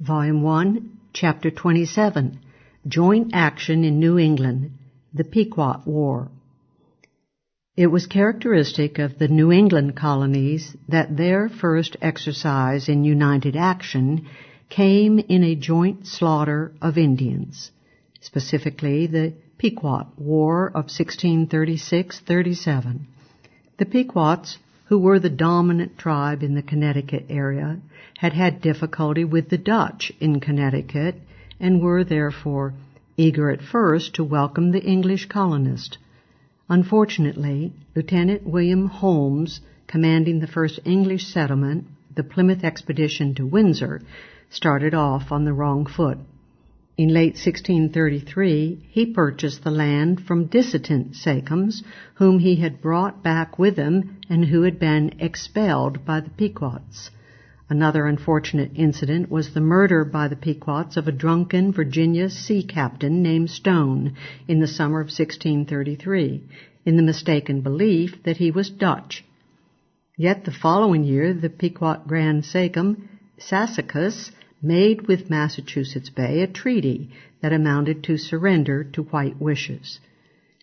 Volume 1, Chapter 27, Joint Action in New England, the Pequot War. It was characteristic of the New England colonies that their first exercise in united action came in a joint slaughter of Indians, specifically the Pequot War of 1636-37. The Pequots, who were the dominant tribe in the Connecticut area, had had difficulty with the Dutch in Connecticut and were therefore eager at first to welcome the English colonist. Unfortunately, Lieutenant William Holmes, commanding the first English settlement, the Plymouth expedition to Windsor, started off on the wrong foot. In late 1633, he purchased the land from dissident Sachems, whom he had brought back with him and who had been expelled by the Pequots. Another unfortunate incident was the murder by the Pequots of a drunken Virginia sea captain named Stone in the summer of 1633, in the mistaken belief that he was Dutch. Yet the following year, the Pequot Grand Sachem, Sassacus, made with Massachusetts Bay a treaty that amounted to surrender to white wishes.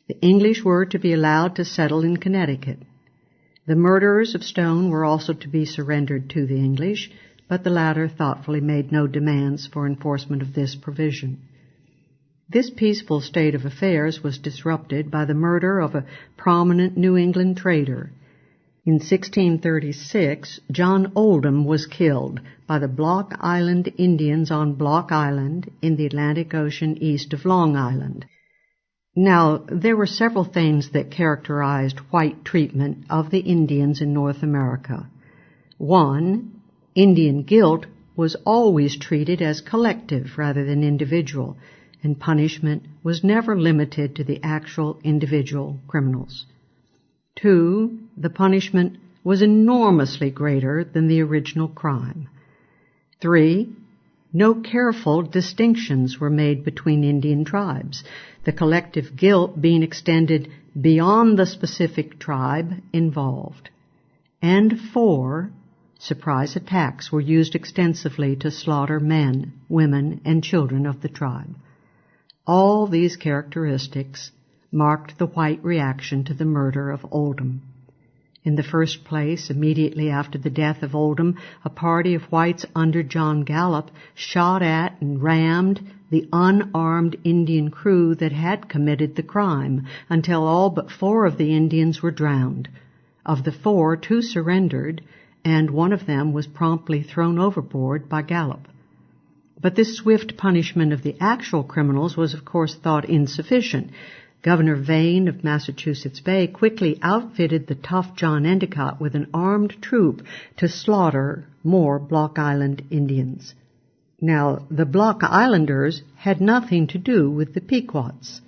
The English were to be allowed to settle in Connecticut. The murderers of Stone were also to be surrendered to the English, but the latter thoughtfully made no demands for enforcement of this provision. This peaceful state of affairs was disrupted by the murder of a prominent New England trader. In 1636, John Oldham was killed by the Block Island Indians on Block Island in the Atlantic Ocean east of Long Island. Now, there were several things that characterized white treatment of the Indians in North America. One, Indian guilt was always treated as collective rather than individual, and punishment was never limited to the actual individual criminals. Two, the punishment was enormously greater than the original crime. Three, no careful distinctions were made between Indian tribes, the collective guilt being extended beyond the specific tribe involved. And four, surprise attacks were used extensively to slaughter men, women, and children of the tribe. All these characteristics marked the white reaction to the murder of Oldham. In the first place, immediately after the death of Oldham, a party of whites under John Gallup shot at and rammed the unarmed Indian crew that had committed the crime until all but 4 of the Indians were drowned. Of the 4, 2 surrendered, and one of them was promptly thrown overboard by Gallup. But this swift punishment of the actual criminals was, of course, thought insufficient. Governor Vane of Massachusetts Bay quickly outfitted the tough John Endicott with an armed troop to slaughter more Block Island Indians. Now, the Block Islanders had nothing to do with the Pequots,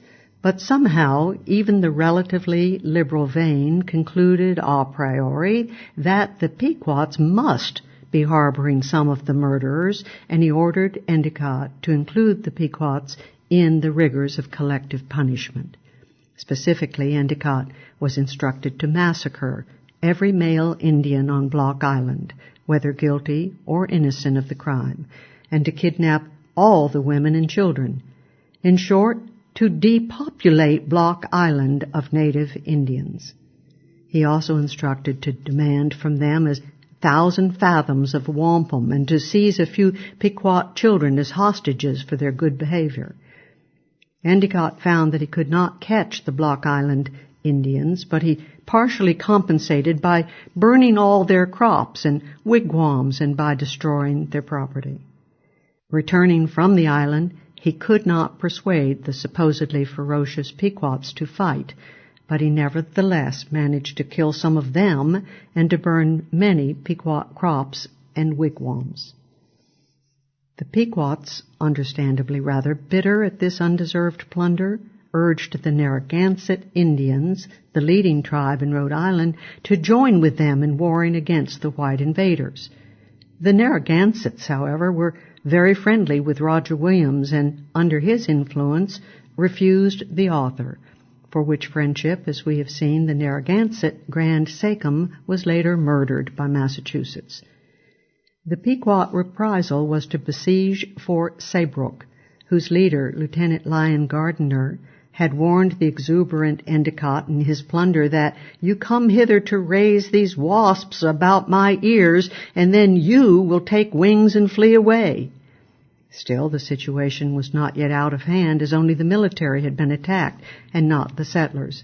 but somehow even the relatively liberal Vane concluded a priori that the Pequots must be harboring some of the murderers, and he ordered Endicott to include the Pequots in the rigors of collective punishment. Specifically, Endicott was instructed to massacre every male Indian on Block Island, whether guilty or innocent of the crime, and to kidnap all the women and children. In short, to depopulate Block Island of native Indians. He also instructed to demand from them 1,000 fathoms of wampum and to seize a few Pequot children as hostages for their good behavior. Endicott found that he could not catch the Block Island Indians, but he partially compensated by burning all their crops and wigwams and by destroying their property. Returning from the island, he could not persuade the supposedly ferocious Pequots to fight, but he nevertheless managed to kill some of them and to burn many Pequot crops and wigwams. The Pequots, understandably rather bitter at this undeserved plunder, urged the Narragansett Indians, the leading tribe in Rhode Island, to join with them in warring against the white invaders. The Narragansetts, however, were very friendly with Roger Williams and, under his influence, refused the offer, for which friendship, as we have seen, the Narragansett Grand Sachem was later murdered by Massachusetts. The Pequot reprisal was to besiege Fort Saybrook, whose leader, Lieutenant Lyon Gardiner, had warned the exuberant Endicott in his plunder that "you come hither to raise these wasps about my ears, and then you will take wings and flee away." Still, the situation was not yet out of hand, as only the military had been attacked, and not the settlers.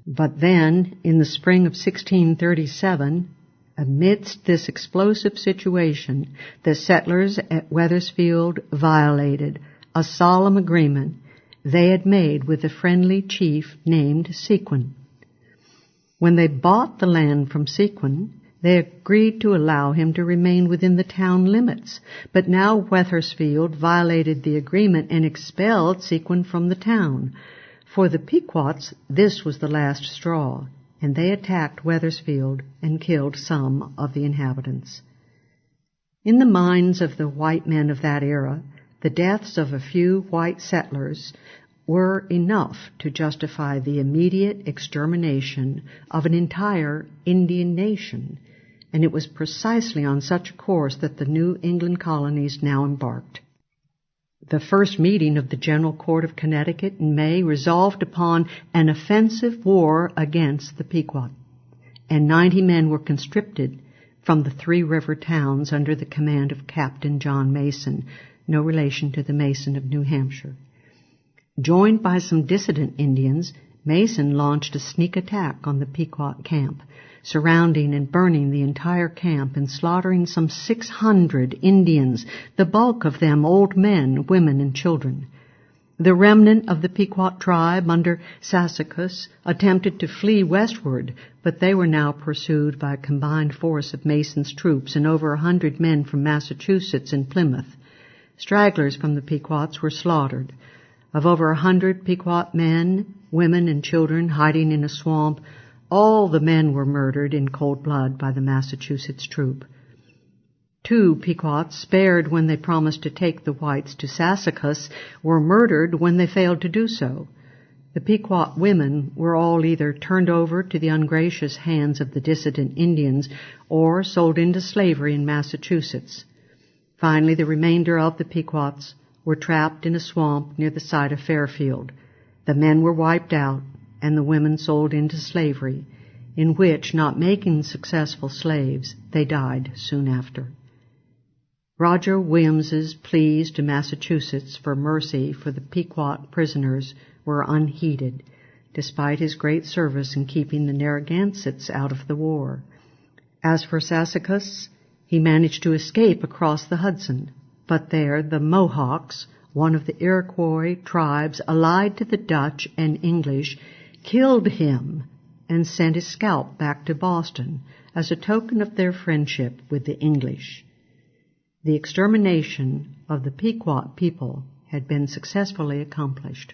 But then, in the spring of 1637, amidst this explosive situation, the settlers at Wethersfield violated a solemn agreement they had made with a friendly chief named Sequin. When they bought the land from Sequin, they agreed to allow him to remain within the town limits, but now Wethersfield violated the agreement and expelled Sequin from the town. For the Pequots, this was the last straw, and they attacked Wethersfield and killed some of the inhabitants. In the minds of the white men of that era, the deaths of a few white settlers were enough to justify the immediate extermination of an entire Indian nation, and it was precisely on such a course that the New England colonies now embarked. The first meeting of the General Court of Connecticut in May resolved upon an offensive war against the Pequot, and 90 men were conscripted from the Three River towns under the command of Captain John Mason, no relation to the Mason of New Hampshire. Joined by some dissident Indians, Mason launched a sneak attack on the Pequot camp, surrounding and burning the entire camp and slaughtering some 600 Indians, the bulk of them old men, women, and children. The remnant of the Pequot tribe under Sassacus attempted to flee westward, but they were now pursued by a combined force of Mason's troops and over 100 men from Massachusetts and Plymouth. Stragglers from the Pequots were slaughtered. Of over 100 Pequot men, women, and children hiding in a swamp, all the men were murdered in cold blood by the Massachusetts troop. 2 Pequots, spared when they promised to take the whites to Sassacus, were murdered when they failed to do so. The Pequot women were all either turned over to the ungracious hands of the dissident Indians or sold into slavery in Massachusetts. Finally, the remainder of the Pequots were trapped in a swamp near the site of Fairfield. The men were wiped out, and the women sold into slavery, in which, not making successful slaves, they died soon after. Roger Williams's pleas to Massachusetts for mercy for the Pequot prisoners were unheeded, despite his great service in keeping the Narragansetts out of the war. As for Sassacus, he managed to escape across the Hudson, but there the Mohawks, one of the Iroquois tribes allied to the Dutch and English, killed him and sent his scalp back to Boston as a token of their friendship with the English. The extermination of the Pequot people had been successfully accomplished.